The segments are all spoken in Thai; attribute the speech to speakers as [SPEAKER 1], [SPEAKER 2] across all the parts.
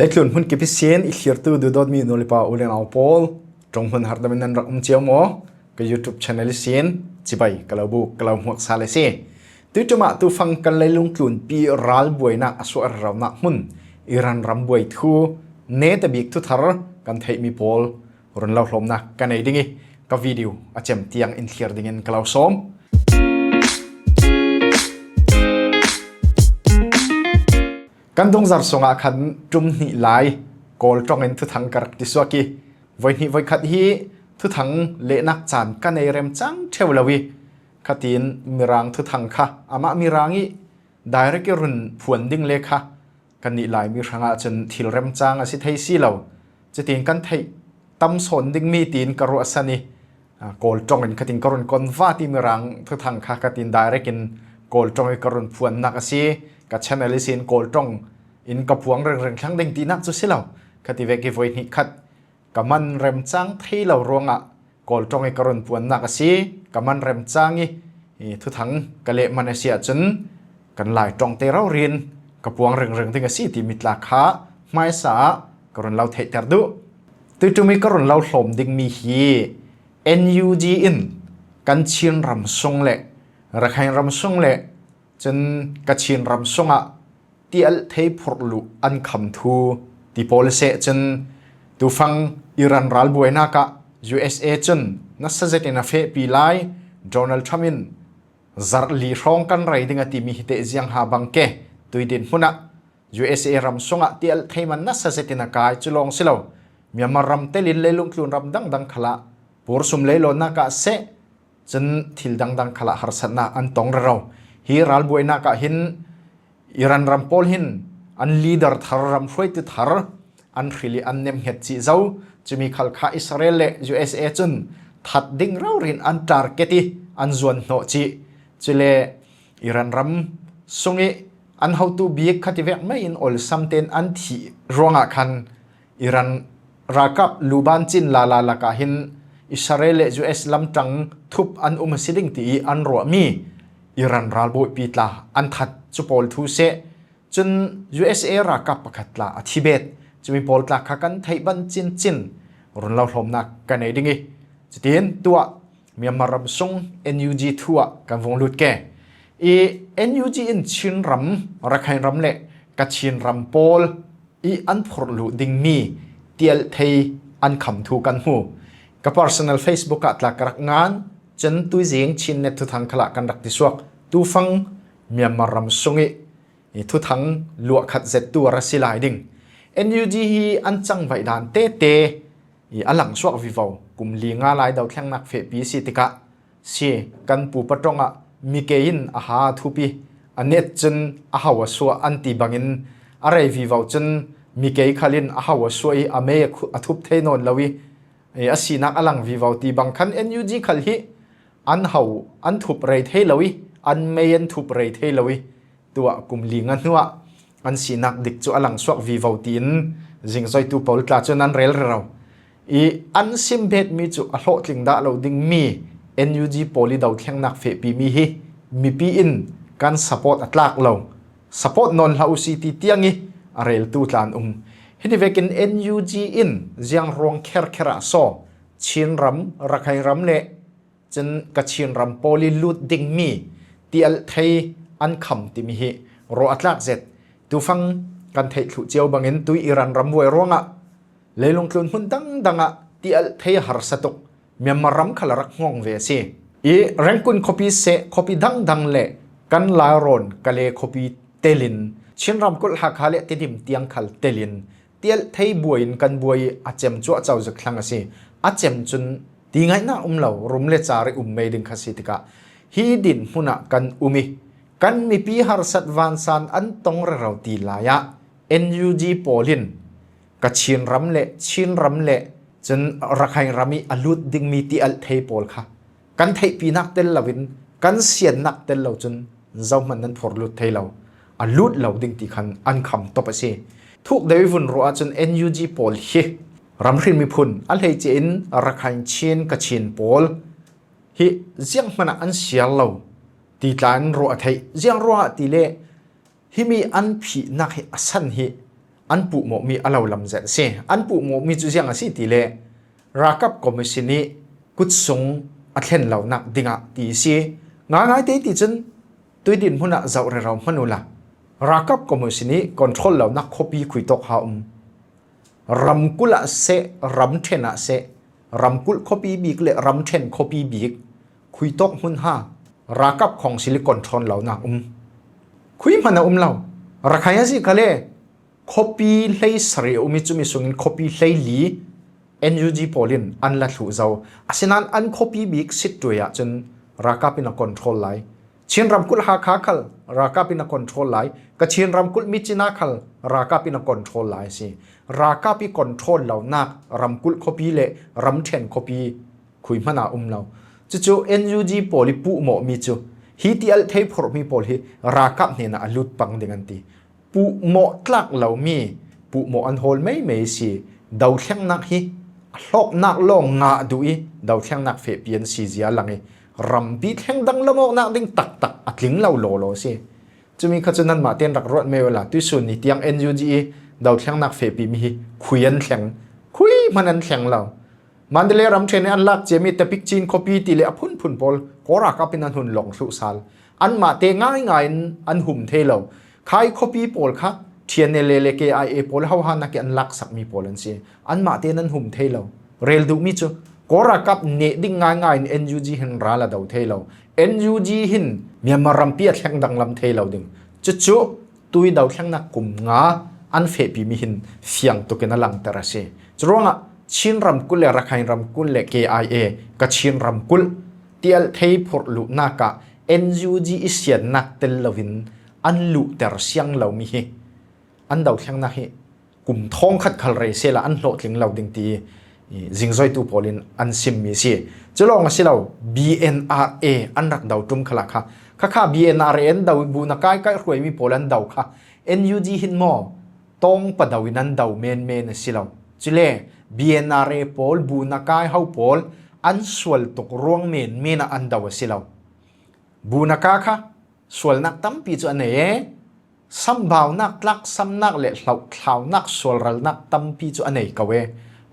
[SPEAKER 1] และคลุนหุ่นกิพิเศษอีกเขียร์ตู้ดูดอดมีโนลิปาอุเลนเอาปอลตรงหุ่นหาดมินันรักเจียวหมอกับ YouTube channel เสียนจิบายกล่าวบุกกล่าวหมวกซาเลเซ่ตู้จะมาตู้ฟังกันเลยลุงคลุนปีรัลบวยนักอสวรรำนักหุ่นอิรันรำบวยทูเนตบิกทุทาร์กันเทมีปอลรุนเล่าลมนักกันในดิ้งกับวิดีโออาจจะเตียงอินเขียร์ดิ้งกล่าวซ้อมกันดงจารสงอาคันจุ่มหิไหลกอลตรงเงินทุทังกระดิสวากีวันนี้วันขัดฮีทุทังเละนักจานกันในเริ่มจังเทวลาวีขัดินมีรางทุทังค่ะอามามีรังอีได้เรื่องรุนผวนดิ้งเล็กค่ะกันนี่ไหลมีรางอาจนทิลเริ่มจังอาศัยไทยสีเหล่าจะตีนกันไทยตำสนดิ้งมีตีนกระรัวสันนี่กอลตรงเงินขัดินกรุนกอนฟ้าที่มีรังทุทังค่ะขัดินได้เรื่องกอลตรงเงินกรุนผวนนักอาศัยกับชาแนลสินโกลตรงอินกับพวงเรื่องครั้งเด้งตีนักจุดเสียแล้วคดีเวกิฟอยนิคัดกับมันเริ่มจังที่เรารวงอ่ะโกลตรงไอ้กรุณพวนนักสิกับมันเริ่มจังทุกทั้งกะเละมันเสียจนกันหลายตรงเตเราเรียนกับพวงเรื่องที่กสิที่มิตรราคาไม่สากรุณเราเทตรดุตัวจุมีกรุณเราหลมดิ่งมีฮี NUG อินกันเชียนรำทรงเละระคายรำทรงเละจนกระเชียนรำทรงอ่ะที่อัลเทย์พอร์ลุอันคำทูที่โพลเซจนตูฟังอิรันรัลบวยนัก USA จนนัสเซตินาเฟปีไลโดนัลด์ทรัมป์ซาร์ลีร้องกันไรดิ้งที่มีเหตุเสียงหาบังเกตุยดินหุนะ USA รำทรงอ่ะที่อัลเทย์มันนัสเซตินากายจุลองสิลาวมีมารำเตลินเลลุงคลุนรำดังขละปูรสุมเลโลนักเซจนทิลดังขละฮาร์สันนาอันตองเราฮีรัลบวยนักหินอิรันรำพอลหินอันลีดเดอร์ทาร์รำช่วยติดทาร์อันริลีอันเนมเฮตจีเจ้าจะมีขัลข้าอิสราเอลและ USA จนทัดดิ้งเราเรียนอันทาร์เกติอันส่วนโนจีจะเลอิรันรำส่งอัน how to be ขัดที่เวกไม่อินออลซัมเทนอันที่รองคันอิรันรักับลูบันจินลาลากาหินอิสราเอลและ US ลำจังทุบอันสิดิ่งที่อันรัวมีอิรันรัลบุปีตลาอันทัดจุปอลทูเซจน USA รักับประคัตลาทิเบตจะมีปอลตลาขักันไทยบันจินรุนเราหลมนักกันในดิ้งจะเห็นตัวมีมารำส่ง NUG ทัวกันวงลุดแก่NUG อินชินรำรักให้รำเละกัดชินรำปอลอันพอลุดิ้งมีเตียลไทยอันคำทูกันหูกับ personal Facebook อัตลากรักงานจนตุยเสียงชินเนทุทังขละกันรักที่สวกตูฟังมีมารำส่งทุทังลวกขัดเซตตัวรัสซิลายดิ้ง NUG ฮีอันจังไว้ดานเตอันหลังสวกวิวกุมลีงาลายดาวแข่งนักเฟปีสิติกะเสียกันปูปะตรงมีเกยินอาหาทุปีอันเนตจนอาหาวสัวอันตีบังินอะไรวิวจนมีเกยขลินอาหาวสัวอเมยทุบเทนนลวิอาศีนักอลังวิวตีบังคัน NUG ขลิอันหาวอันทุบไรเทลวิอันเมยันทุบไรเทลวิตัวกุมลีงันนัวอันสีนักดิกจูอลังสวกวิวตีนจิงซอยตูปอลกลาจนันเรลเราอันซิมเบตมีจูอโลติงดาเราดิ้งมี NUG โพลีดาวแข่งนักเฟปีมีฮีมีปีอินการสปอร์ตอัตลักเราสปอร์ตนนลาอุซีตีเตียงงี้เรลตูตลานฮินิเวกิน NUG อินยังรองเคระโซชินรำรักให้รำเละจนกัดชินรำโพลีลูดดิ้งมีตีอัลไทยอันคำที่มีเหรออัตลักเสร็จตูฟังกันเทขุเจียวบางเงินตุยอิรันรำวยร้องเลยลงคลุนหุ่นดังที่อัลเทยหารสตุกเมียมารำขลรักงงเวซีแรงกุนคอปีเซคอปีดังเละกันลายรอนกะเลคอปีเตลินชินรำกุลหักฮาเลติดิมเตียงขัลเตลินที่อัลเทยบวยกันบวยอาเจมจั่วเจ้าจะคลังซีอาเจมจนตีไงน่าเหล่ารุมเลจาริเมดิงคาสิติกะฮีดินหุนะกันมีกันมีปีฮาร์สัตวันซันอันตงเราตีลายะ NUG โพลินกัดชินรำเละจนรักให้รามีอลุดดิ้งมีที่อัลเทย์โพลค่ะกันเทปีนักเตลลาวินกันเสียนนักเตลเราจนเจ้ามันนั้นพอลุดเทเราอลุดเราดิ้งที่คันอันคำตบเสียทุกเดวิฟุนรัวจน NUG โพลเฮรำรินมีพุนอัลเฮจินรักให้ชินกัดชินโพลฮิเจียงมันอันเสียเราตีตานรัวไทยเจียงรัวตีเล่ฮิมีอันผีนักให้อสันฮิ อันปุโมมีอลาวลำเจเสอันปุโมมีจุเสียงสิติเลรากับคอมมิชชันนี้กุศลอัดเห็นเหล่านักดิ่งตีสีง่ายๆที่ติดจนตัวดินพุ่นเจ้าเรามนุษย์ละรากับคอมมิชชันนี้คอนโทรลเหล่านักคอปีคุยตกหารำกุลเสรำเทนเสรำกุลคอปีบีกเลรำเทนคอปีบีกคุยตกหุ่นห้ารากับของซิลิคอนทรอนเหล่านักคุยมันเราราคาสิกะเลcopy เลยสระอุมิจุมิสุงิน copy เลยลี NUG พอลินอันละถูเจ้าอาศัยนั้นอัน copy บิ๊กสิทธิ์ตัวจนราคาเป็นคอนโทรลไลเชียนรำกุลหาขาคัลราคาเป็นคอนโทรลไลก็เชียนรำกุลมิจินาคัลราคาเป็นคอนโทรลไลสิราคาเป็นคอนโทรลเหล่านักรำกุล copy เละรำเทน copy คุยมันเราจู่ๆ NUG พอลิปุโมมีจู่ฮีที่อัลเทย์พอมีพอลิราคาเนี่ยนะลุดปังเดังตีปุโมตลักเหล่ามีปุโมอันโฮลไม่สิดาวเทียงนักฮีลบนักลงงาดูอีดาวเทียงนักเฟเปียนซีเซียหลังรำปีเทียงดังละโมกนักดิ้งตักอัดลิงเหล่าโลสิจะมีขจนันมาเตียนรักรถเมลล่ะตุสุนิเตียง NUG ดาวเทียงนักเฟปีมีคุยอันเทียงคุยมันอันเทียงเรามันเดลรำเทนอันลักเจมีแต่พิกจีนคอปีตีเลอพุ่นพอลก็รักเป็นอันหุ่นหลงสุสานอันมาเตง่ายอันหุ่มเทเราใคร copy โพลค่ะเทียนเลเล KIA โพลเขาหานักอันลักสักมีโพลันสิอันมาเตนั้นหุ่มเทเราเรลดูมิจูก็รักกับเนดิ้งง่ายNUG หินราละดาวเทเรา NUG หินมีมารำเปียแข่งดังลำเทเราดึงจู่ตุยดาวแข่งนักกุมงาอันเฟปีมีหินเฟียงตุกันลังแต่ละสิจรวงอ่ะชินรำกุลเลรักให้รำกุลเล KIA กับชินรำกุลเตียลเทย์พอลุนักะ NUG อิเสียนนักเตลวินอันลุแต่เสียงเรามีอันดาวเทียงนะกลุ่มท้องขัดขัลเรเซละอันโหลดถึงเราดึงตีจิงซอยตูพอลินอันซิมมีสิจะลองสิเรา BNRA อันรักดาวจุ่มขลักค่ะ BNRA อันดาวบูนักใกล้รวยมีโพลันดาวค่ะ NUG หินหม้อต้องปะดาวินันดาวเมนสิเราจิเล่ BNRA โพลบูนักใกล้เฮาโพลอันส่วนตกร่วงเมนอันดาวสิเราบูนักค่ะส่วนนักตั้มปีจวนเนี่ยสัมบ่าวนักลักสัมนักเละเหล่านักส่วนรัลนักตั้มปีจวนเนี่ยก็เว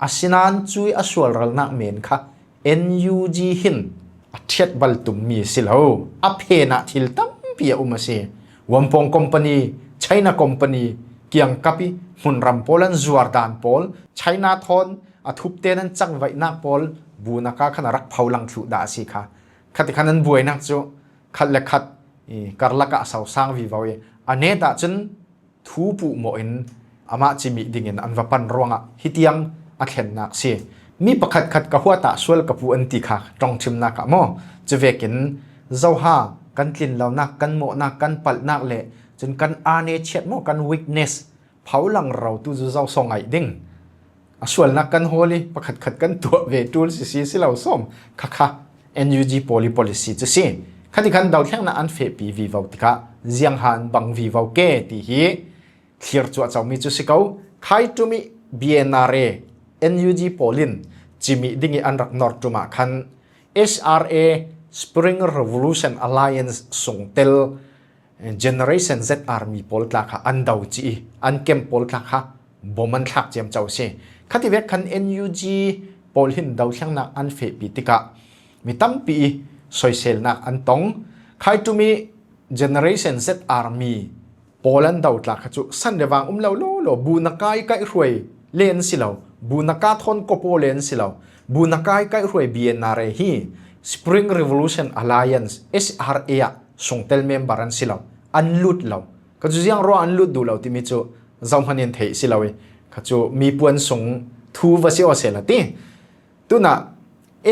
[SPEAKER 1] อาศินันจุยส่วนรัลนักเมนค่ะ NUG หินอัดเช็ดบัลตุมมีสิลาวอัพเฮนักทิลตั้มปีอุมาสิวัมพงคอมพานีไชน่าคอมพานีเกียงกับปีมุนรัมโพลันจวร์ดานโพลไชน่าทอนอัทุบเตนันจังไว้นักโพลบูนักขนารักเผาลังถุดาสิค่ะขัดขันนั้นบวยนักจูขัดเล็กขัดการลักษาสร้างวิวาอันนี้แต่จนทูปุโมอินอามาจิมีดิ่งอันว่าปันรวงฮิตยังอักเห็นนักสิมีประคัดขัดกับหัวตาส่วนกับผู้อันติค่ะตรงชิมนักโมจะเวกินเจ้าห้ากันกินเหล่านักกันโมนักกันปัลนักเละจนกันอาเนเช็ดโมกันวิกเนสเผาหลังเราตู้จะเจ้าส่งไอดิ่งส่วนนักกันโฮลีประคัดขัดกันตัวเวทูลสิเราส้มค่ะ NUG policy จะสิขัดขันดาวแข่งนั้นอันเฟปีวิวติกะเจียงหันบังวิวเกตีฮีเคลียร์จัวเจ้ามีจุสิเขาใครจุมี BNRA NUG โพลินจิมีดิ่งอันรักนอร์จุมาคัน SRA Spring Revolution Alliance ส่งเตล Generation Z Army โพลตลักอันดาวจีอันเกมโพลตลักบ่มันทักเจียมเจ้าเช่ขัดที่เวกคัน NUG โพลินดาวแข่งนั้นอันเฟปีติกะมีตั้มปีสอยเซลนักอันตงใครจุมี Generation Z Army โปแลนด์ดาวตลักจุสันเดวังเราโลบูนักไก่รวยเลนสิเราบูนักทอนโกโปเลนสิเราบูนักไก่รวย BNRA ฮี Spring Revolution Alliance SRA ส่งเตลเมมบารันสิเราอันลุดเราก็จุยังรออันลุดดูเราที่มีจุจอมพันยันเทสิเราก็จุมีปวนส่งทูวาซิโอเซลติตุน่ะ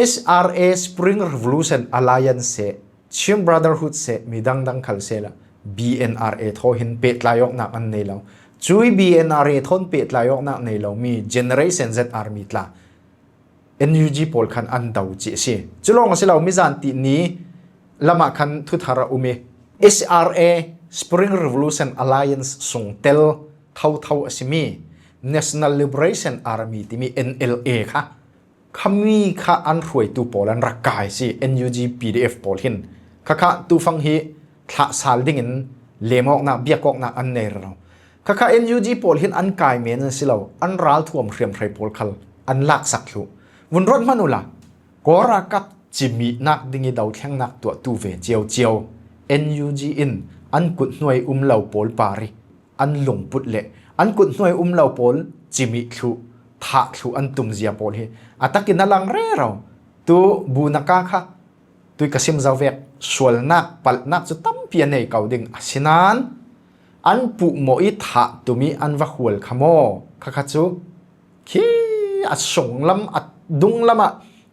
[SPEAKER 1] SRA Spring Revolution Alliance เสชิม Brotherhood เสมีดังขัลเสละ BNRA ทอหินเป็ดลายกนักอันในเราจุย BNRA ทอนเป็ดลายกนักในเรามี Generation Z Army ตลา NUG โพลคันอันดาวจีสิจุลองสิเรามิจานตินี้ละมาคันทุธาระอุเม SRA Spring Revolution Alliance ส่งเตลเท่าสิมี National Liberation Army ที่มี NLA ค่ะคำนี้ข้าอันรวยตูโพลันรักกายสิ NUG PDF โพลินข้าตูฟังฮีถ้าสาลดิ่งเลมอกนักเบียกอกนักอันเนรเรา คะ NUG ปอลหินอันกายเมนสิเราอันรัลท่วมเรียมไพรปอลคัลอันลักสักลุวุนรถมนุละกอรากับจิมีนักดิ่งดาวแข่งนักตัวตูเวเจียว NUG อินอันกุดหน่วยเหล่าปอลปาริอันหลงปุดเละอันกุดหน่วยเหล่าปอลจิมีลุทะลุอันตุมเจียปอลเฮอัตกินนัลังเร่เราตัวบูนักค่ะตัวกสิมจาวเวกสวลนักปัลนักจะตั้มเพียนในเกาดิ่งอาศินันอันปุโมอิทะตุมีอันวะขวลขโมค่ะจูขี้อัดส่งลำอัดดุงลำอะ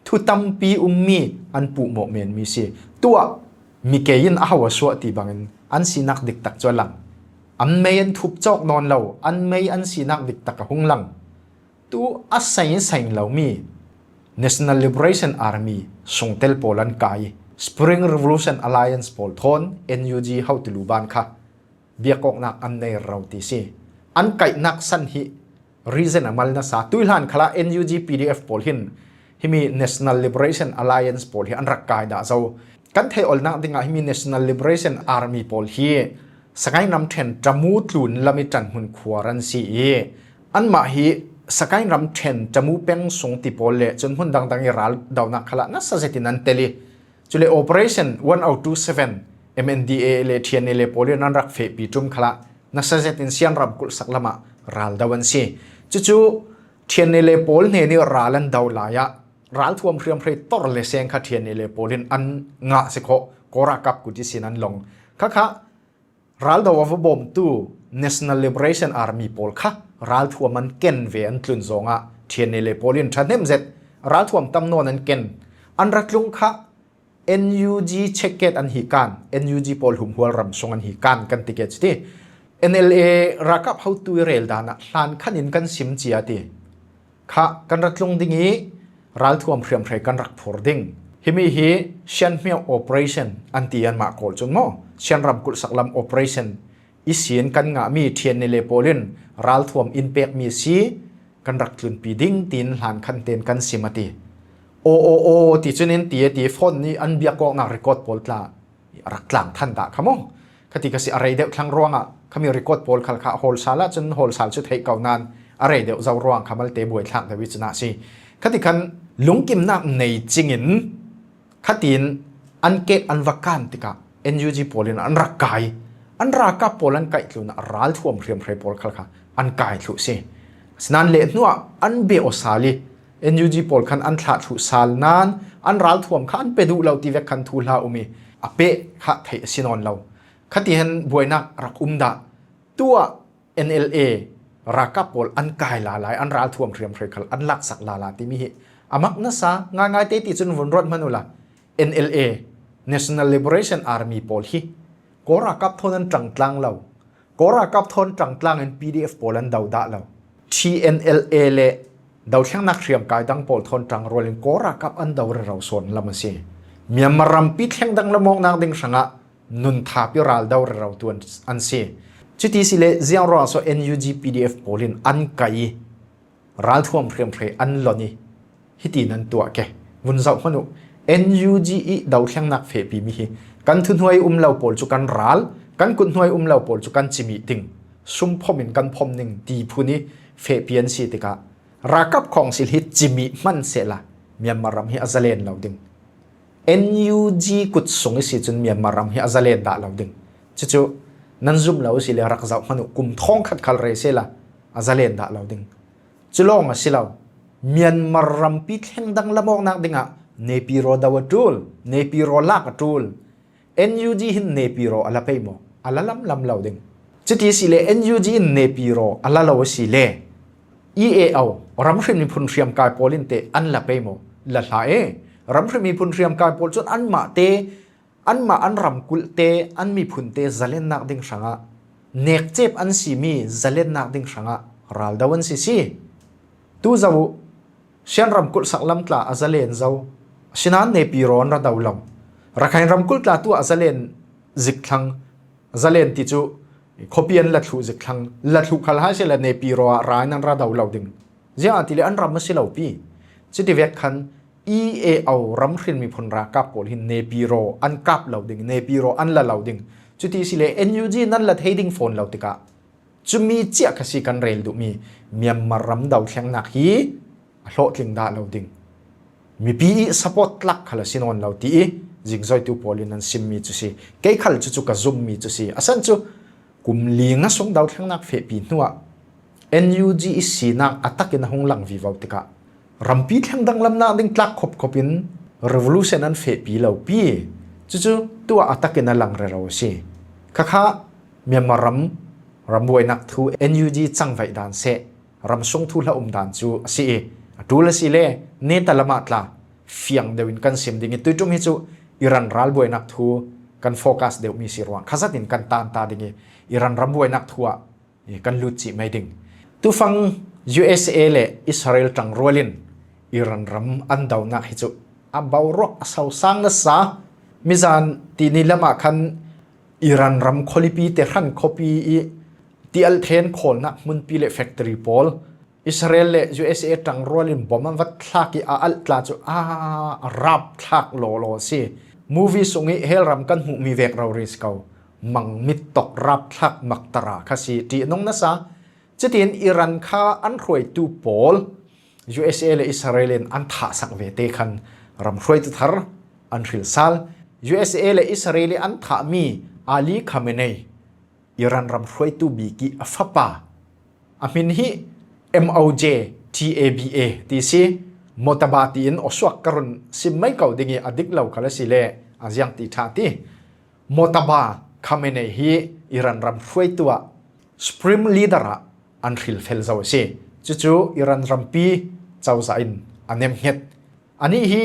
[SPEAKER 1] ทุตัมปีมีอันปุโมเมนมีสิตัวมีเกยินอาวสวติบังอันสีนักดิกตักจวนหลังอันเมยนทุบจอกนอนเราอันเมยอันสีนักดิกตักหงหลังตัวอัศยัยสัยเรามี National Liberation Army ส่งเตลโปลันกาย Spring Revolution Alliance ปอลทอน NUG เฮาติลูบานค่ะเบียกอกนักอันในเราตีสิอันไก่นักสันหิ reason อามัลนะสาตุยหันขละ NUG PDF ปอลหินที่มี National Liberation Alliance ปอลหินอันรักกายดาเจ้ากันเทอลนักดิ่งที่มี National Liberation Army ปอลฮีสกายนำเทนจมูตลุนละมิจันหุนขวารันสีอันมาฮีสกายนำเทนจมูเป็งสงติปอลเล่จนหุ่นดังๆรัลดาวนักขละนัสเซตินันเตลีจุเล Operation 1027 MNDA เลเทียนเลโปลีนันรักเฟปีจุมขละนักเซตินเซียนรับกุลสักละมารัลดาวันซีจู่เทียนเลโปลเนนี่รัลันดาวลายะรัลทวมเรียมเพลตอร์เลเซงคาเทียนเลโปลินอันงะสิโคกอรักับกุจิสินันลงค่ะรัลดาววบอมตู National Liberation Army ปอลค่ะรัลทวมันเกนเวอันคลุนซงะเทียนเลโปลินชันเนมเซตรัลทวมตำโนนันเกนอันรักลุงค่ะNUG เช็คเกตอันหิการ NUG ปอลหุมหัวรำทรงอันหิการกันติเกตสติ NLA รักกับเฮาตุยเรลดานะหลานขันินกันซิมจียติค่ะกันรักลงดิ่งนี้รัลทวมเพียมเพลกันรักพอร์ดิ่งฮิมีฮีเชียนเมียว operation อันตีอันมาโกลจนโมเชียนรำกุลสักลำ operation อิเสียนกันงะมีเทียนในเลโปลินรัลทวมอินเปกมีซีกันรักลุนปีดิ่งตีนหลานขันเตนกันซิมติโอติจุนินตีฟอนนี่อันเบียกอกนักรีคอร์ดโพลตลารักหลังทันตะขโมคติกสิอะไรเดียวครั้งร่วงอ่ะขมีรีคอร์ดโพลขลขาโฮลซาละจนโฮลซาลชุดให้เก่านานอะไรเดียวเจ้าร่วงขมัลเตบวยทางแต่วิจนาสิคติคันลุงกิมนักในจิงินคตินอันเกตอันวักกันติกะ NUG โพลินอันรักกายอันรักกับโพลันไก่ลุนะรัลท่วมเรียมเพลโพลขลขาอันกายลุสิสนันเล่นัวอันเบอซาลี NUG ปอลคันอันทลาทุสาลนานอันรัลท่วมคันเปดูเราตีเวกคันทูลาอุมีอเปะขะไทยสินอนเราคติเห็นบวยนักรักดาตัว NLA รักกับปอลอันกายลาลายอันรัลท่วมเรียมเพลคัลอันลักสักลาลาติมิฮิอามักนัสง่ายๆเตติจุนวนรถมนุละ NLA National Liberation Army ปอลฮีก็รักกับทนจังกลางเราก็รักกับทนจังกลาง PDF ปอลันดาวดาเรา TNLA เลดาวแข่งนักเรียมกายดังปอลทนจังโรลิงก็รักกับอันดาวเราส่วนละมันสิเมียมารำปิดแข่งดังละมองนางดิ่งสังะนุนทับยรัลดาวเราตัวอันสิจุดที่สิเลเซียงรอส่วน NUG PDF ปอลินอันไกรัลท่วมเรียมเพลอันลอนี่ฮิตีนันตัวแกวุนเจ้าพนุ NUG ดาวแข่งนักเฟปีมิฮิกันทุนหวยเหล่าปอลจุกันรัลกันกุนหวยเหล่าปอลจุกันจิมิติงซุ่มพอมินกันพอมหนึ่งตีพูนี้เฟปีอันสิติกะรักกับของสิลิจิมิมันเสละเมียนมารำฮิอาซาเลนเราดึง NUG กุดส่งสิจนเมียนมารำฮิอาซาเลนด่าเราดึงจู่ๆนั่นซุ่มเราสิเลรักษาพนุกุมท้องขัดขัลเรเสละอาซาเลนด่าเราดึงจุลองสิเราเมียนมารำปิดแห่งดังละมองนักดึงอ่ะเนปิโรดาวจูลเนปิโรลากจูล NUG หินเนปิโรอะไรไปโมอะไรลำเราดึงจุดที่สิเล NUG หินเนปิโรอะไรเราสิเลEAO รำพริมีพุนเรียมกายโพลินเตอันละเปโมละลายรำพริมีพุนเรียมกายโพลจนอันมาเตอันมาอันรำกุลเตอันมีพุนเตจะเล่นนักดิ่งสังะเนกเจ็บอันสีมีจะเล่นนักดิ่งสังะรัลดาวันสิตู้เจ้าเช่นรำกุลสักลำตลาอาจะเล่นเจ้าฉะนั้นในปีร้อนระดาวลำรักให้รำกุลตลาตัวอาจะเล่นจิกทังจะเล่นติจูขบเพียนลัดหูจิกทังลัดหูขลาเสละในปีรัวร้ายนั้นระดาวเราดึงเจ้าอันที่เลอันรำมาสิเราปีจุดที่เวกคัน EAO รำพรินมีพลรักกับโพลินในปีรัวอันกับเราดึงในปีรัวอันละเราดึงจุดที่สิเล NUG นั่นละเทดิ้งโฟนเราติกะ จุมีเจียกสิกันเรลดูมีเมียมมารำดาวเทียงนักฮีโลทิงดาเราดิงมีปีสปอตลักขลัสินอนเราตีจิงซอยตูพอลินันซิมมีจุสิเกยขลจุกะซุมมีจุสิอาศันจุกุมลีงสงดาวเทียงนักเฟปีนัว NUG สีนักอัตกินหงหลังวิวาวติกะรำปีเทียงดังลำนาดิงตลักขบขบิน revolution นั้นเฟปีเราปีจุตัวอัตกินหลังเราสิข้าเมียมมารำบวยนักทู NUG จังไว้ดานเสรำส่งทูละดานจูสิดูละสิเล่เนตละมาตลาเฟียงเดวินกันเสียมดิ่งตุจุมฮิจูอิรันรัลบวยนักทูกันโฟกัสเดวมีสิรวงข้าสัตินกันตานตาดิ่งอิรันรำบวยนักทัวกันลุจิไม่ดิ่งตูฟัง USA เล่อิสราเอลจังรัวลินอิรันรำอันดาวนักฮิจูอับบาวรกสาวสังนัสซามิจานตีนิละมาคันอิรันรำคอลิปีเตรันคอปีตีอัลเทนโคลนักมุนปีเล่แฟคทอรี่พอลอิสราเอลและ USA จังรัวลินบอมันวัดทักอัลตลาจูรับทักโลสิมูวี่ส่งให้เฮลรำกันหูมีเวกเราเรสเกามังมิตตกรับทักมักตราคสิที่น้องนัสจะตีนอิรันค่าอันรวยตูโพล USA และอิสราเอลอันท่าสักเวเตคันรำรวยตุทาร์อันริลซัล USA และอิสราเอลอันท่ามีอาลีคาเมเนยอิรันรำรวยตูบีกีอัฟปาอามินฮีMOJ TABA ที่สิมอตบาตีนอสวกกรุนสิไม่เก่าดิ่งอดิกเหล่าคลาสิเลอาเซียงติชาติมอตบาคาเมเนฮีอิรันรำรวยตัวสปริมลีดาร์อันริลเฟลซาวสิจู่อิรันรำปีเจ้าสายอันเนมเฮดอันนี้ฮี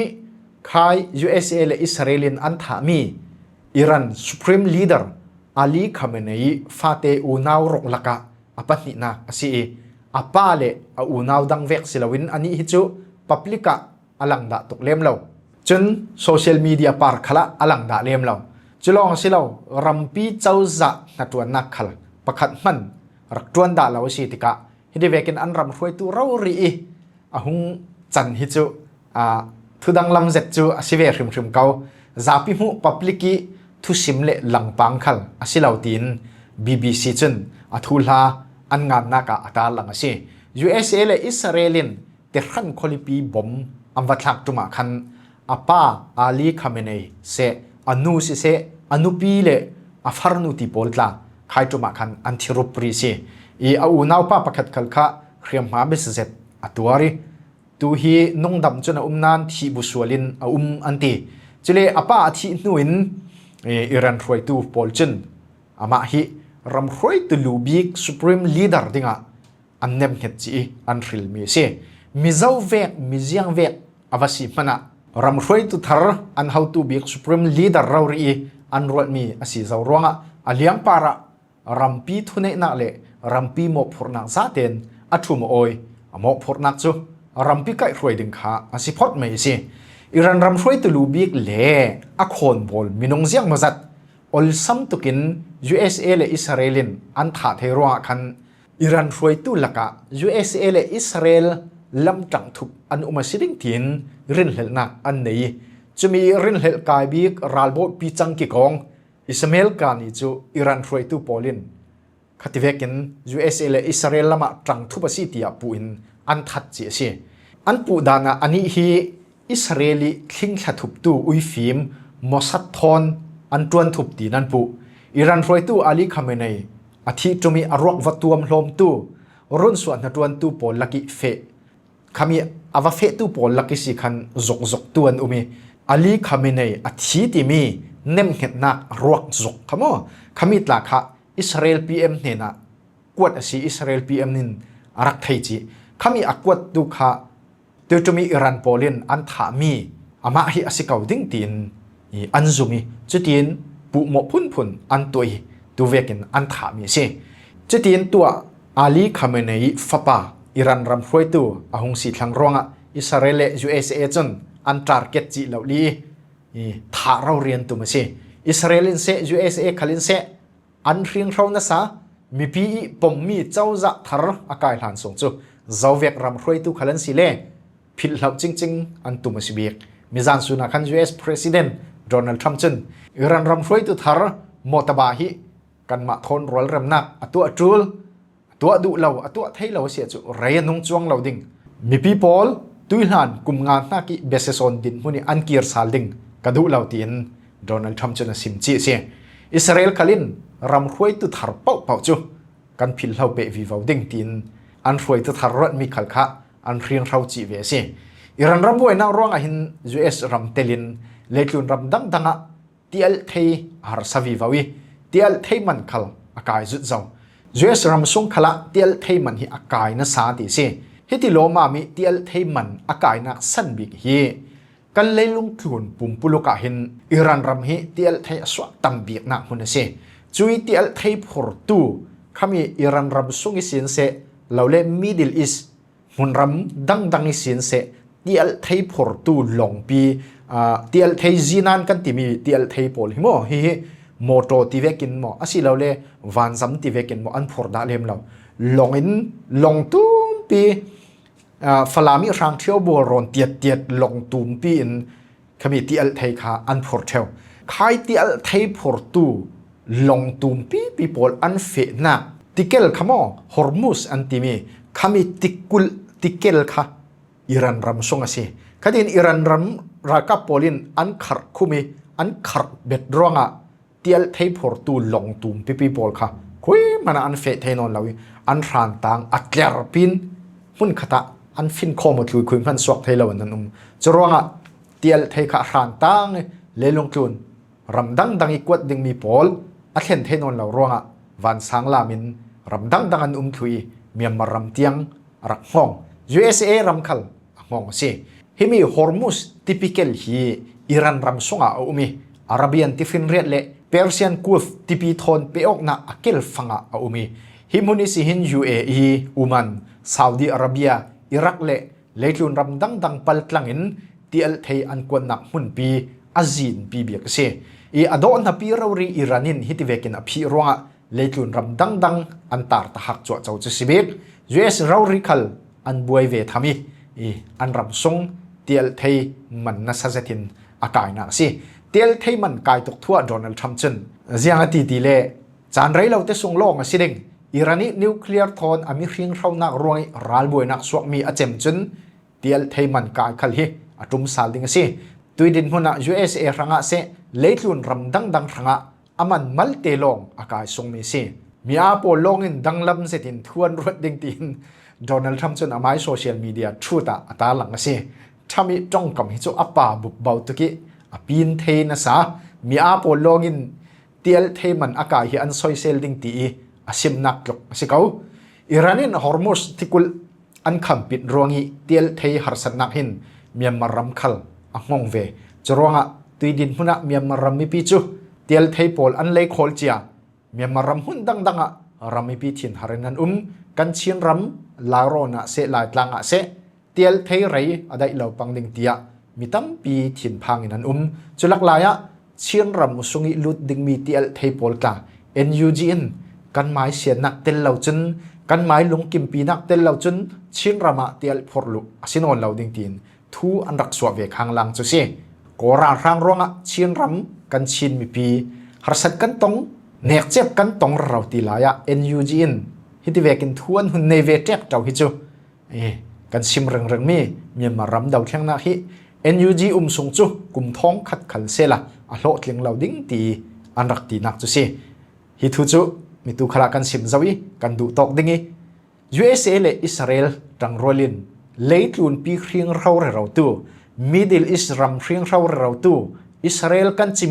[SPEAKER 1] ขาย USA และอิสราเอลอันท่ามีอิรันสปริมลีดาร์อาลีคาเมเนฮีฟาเตอูนาวรกลักะอปัตนินาสิอาป้าเล่อูนาวดังเวกสิลาวินอันนี้ฮิจูพับลิกะอลังดาตุกเล่มเราจนโซเชียลมีเดียปาร์คละอลังดาเล่มเราจุลองสิเรารำปีเจ้าจะนัดวันนักขลประคัดมันรักจวนดาเราสิติกะฮิดีเวกินอันรำรวยตัวเรารีอาหุงจันฮิจูทุดังลำเจ็ดจูอาศิเวริมริมเกาจาปิมุพับลิกีทุสิมเล่หลังปังขลอาศิลาตีน BBC จนอาทุลาอันงานนักอัตราลังสิ USA และอิสราเอลเตรันคอลิปีบอมอันวัดลักตุมาคันอาป้าอาลีคาเมเนยเซอนุสิเซอนุปีเล่อาฟาร์นุติโพลตลาใครตุมาคันอันทิรุปรีสิอูนาวป้าประคัดคัลคะเขียมหาเบสเซตอัตัวรีตูฮีนงดำจนนานทีบุสวลินอันตีจุเลอาป้าที่นุอินอิรันรวยตูโพลจนอามาฮีรำรวยตุลูบิกสุพรีมลีดาร์ดิงะอันเนมเฮจีอันริลมีเซมิเจ้าเวกมิเจียงเวกอวสิมันอะรำรวยตุทาร์อันฮาวตูบิกสุพรีมลีดาร์เรารีอันรวดมีอสิเจ้าร้องอะอเลียงปาระรำปีทุเนนักเล่รำปีหมกพอนักซาเตนอัตุมโอยหมกพอนักจูรำปีไก่รวยดึงขาอสิพอดไม่เซอิรันรำรวยตุลูบิกเล่อโคนบอลมินงเจียงมาจัดอลซัมตุกิน USA และอิสราเอลอันท่าเทรัวคันอิรันรวยตุลักะ USA และอิสราเอลลำจังทุบอันมาสิดิงทินรินเฮลนักอันนี้จะมีรินเฮลกายบิกรัลโบปีจังกิกองอิสมาเอลกานิจูอิรันรวยตุโพลินขัดเวกิน USA และอิสราเอลลำจังทุบสิติอาปูอินอันทัดเจียสิอันปูดานะอันนี้ฮีอิสราเอลีทิ้งขัดทุบตูอุยฟิมมอสัดทอนอันจวนทุบตีนันปูอิรันรวยตูอาลีคาเมเนยอาทิจุมีอารอกวัตวมลมตูรุ่นส่วนนัดวนตูโพลักิเฟขมีอวเฟตูโพลักิสิคันจกตัวนอุมีอาลีคาเมเนยอาทิติมีเนมเห็นนักรวกจกขโมขมีตลาคะอิสราเอล PM เนี่ยนะกวดสิอิสราเอล PM นินรักไทยจีขมีอากวดดูค่ะเดี๋ยวจะมีอิรันโพลินอันถามีอามาฮิอสิกาวดิ้งตีนอันซุมีจุดยินปุโมพุนอันตัวตัวเวกินอันถามีเช่จุดยินตัวอาลีคาเมเนย์ฟ้าป่าอิรันรำรวยตัวอาหงสีทางรองอิสราเอล USA จนอันทาร์เก็ตจีเหล่านี้ท่าเราเรียนตัวมาเช่อิสราเอลเซ USA ขลินเซอันเรียงเรานะซะมีปีปมมีเจ้าจะทาร์อากาศหลานส่งจูเจ้าเวกรำรวยตัวขลินสิเล่พิลเหล่าจริงอันตัวมาสิเบียกมิจานสุนัข US President Donald Trump จนอิรันรำรวยตุทาร์มอตบาฮิกันมาทนรัลรำนักตัวจูล ตัวดูเราตัวเทเราเสียจุเรียนนงจวงเราดิ่งมีพี่พอลตุยหลานกุมงานนักเบสซอนดินมุนีอันเกียร์สาลดิ่งกระดูเราตีนโดนัลด์ทรัมป์จะน่าสิมจีเสียอิสราเอลคลินรำรวยตุทาร์เป่าจูกันพิลเราเปวิวาวดิ่งตีนอันรวยตุทาร์รถมีขลขะอันเรียงเราจีเวเสียอิรันรำวยนักร้องหิน US รำเตลินเล็กลุนรำดังดังะที่อัลเทย์ฮาร์สวิวาวีที่อัลเทย์มันขลอากาศจุดเจ้า US รำส่งขละที่อัลเทย์มันhiอากาศน่าสาดีเสียฮิติโลมามีที่อัลเทย์มันอากาศนักสันบิกฮีกันเลยลุงทุนปุ่มปุลุกะหินอิรันรำฮีที่อัลเทย์สวะตัมบิกนักหุ่นเสียจุยที่อัลเทย์พอร์ตูขมีอิรันรำส่งอิสินเสเราเล่มิดเดิลอีสหุ่นรำดังอิสินเสที่อัลเทย์พอร์ตูลงปีที่อัลเทย์จีนันกันที่มีที่อัลเทย์พอลฮิโมฮีโมโตที่เวกินโมอาศิเราเล่วันซัมที่เวกินโมอันพอร์ดาเลมเราลงอินลงตูมปีฟลามิรังเที่ยวบัวรอนเตียดลงตูมปีอินขมีที่อัลเทย์ขาอันพอร์เทลใครที่อัลเทย์พอร์ตูลงตูมปีปีพอลอันเฟนักติเกลขโมฮอร์มุสอันที่มีขมีติเกลค่ะอิรันรำส่งอาศัยคดีอิรันรำรักกับโปลินอันขัดคุมีอันขัดเบ็ดร้องอะที่อัลเทย์พอร์ตูลงตูมปีพอลค่ะคุยมันอันเฟเทนอนเราอันรันตังอัตเลร์ปินหุ่นขตะอันฟินคอมดคุยพันสวกเทเลวันนั้นจะร้องอะที่อัลเทย์ขารันตังเลลงทุนรำดังอีกวัดดึงมีพอลอัตเห็นเทนอนเราร้องอะวันสังลามินรำดังอันคุยเมียนมารำเตียงรักห้อง USA รำคัลห้องสิฮิมีฮอร์มุสทิปิคอลฮีอิรันรำส่งอาอุมีอาราเบียนที่ฟินเรียดเล่เปอร์เซียนกูฟที่ปีทอนเปออกนาอักเลฟังอาอุมีฮิมุนิสิหิน UAE อุมันซาอุดิอาระเบียอิรักเล่เลกลุนรำดังปัลตลังอินที่อัลเทย์อันกวนนักมุนปีอาจีนปีเบียกเสอีอดอนนับปีเรารีอิรันินฮิติเวกินอภิรังเลกลุนรำดังอันตาร์ตหักจ่อเจ้าจะสิเบก US เราริคัลอันบวยเวทามีอันรำทรงที่อัลเทย์มันนัสเซตินอากาศนักสิที่อัลเทย์มันกายตกทั่วโดนัลด์ทรัมป์จันเสียงตีตีเล่จานไรเราเตส่งลงสิเด้งอิรันีนิวเคลียร์ทอนอามิริงเรานักรวยรัลบวยนักสวกมีอาเจมจันที่อัลเทย์มันกายขัลฮีอาตุมซาลดิงสิตุยดินหัวหน้า USA รังอาเซเลตุนรำดังรังอามันมัลเตลงอากาศทรงมีสิมีอาโปลงอินดังลำเสตินทวนรถดิงตีนโดนัลด์ทรัมป์จนอาไมโซเชียลมีเดียทรูตาอัตาหลังสิถ้ามีจ้องกำหิจุอัปปาบุบเบาตุกิอปีนเทนะสามีอาโปลงอินเตียลเทมันอากาศอันซอยเซลดิงตีอาซิมนักหลกสิเขาอิรันินฮอร์มุสที่กุลอันคำปิดรวงีเตียลเทฮาร์สันนักหินเมียนมารำคัลอ่งงเวจรวงอ่ะตุยดินหุนะเมียนมารำมิปิจูเตียลเทปอลอันเลโคลเจียเมียนมารำหุ่นดังอ่ะรำมิปิทินฮารินันกันชินรำลาโรนะเสลายตลางอ่ะเสเตียลเทไรอะไรเหล่าปังดิงเตียมีตั้มปีทินพังนันจุลักลายอ่ะชินรำมุสุงิลุดดิงมีเตียลเทปอลกา NUGN กันไม้เสียนักเตลเหล่าจนกันไม้ลงกิมปีนักเตลเหล่าจนชินรำอ่ะเตียลพอร์ลุสินอนเหล่าดิงตีนทูอันรักสวเวกางลังจุเสกอราร่างร้องอ่ะชินรำกันชินมีปีหาสัตกันตงเนกเจ็บกันตงเราตีลายอ่ะ NUGNฮิติเวกินทวนหุ่นในเวเจ็บเจ้าฮิจูกันชิมเริงมีเมียนมารำดาวเทียงนักฮิ NUG สงจูกุมท้องขัดขันเสละอโลเทียงเหล่าดิ้งตีอันรักตีนักจุเสฮิทูจูมีตุขลากันชิมจาวีกันดูตอกดิ้งUSA และอิสราเอลดังโรลินเลตุนปีเรียงเราตัวมิดเดิลอิสรัมเรียงเราตัวอิสราเอลกันจิ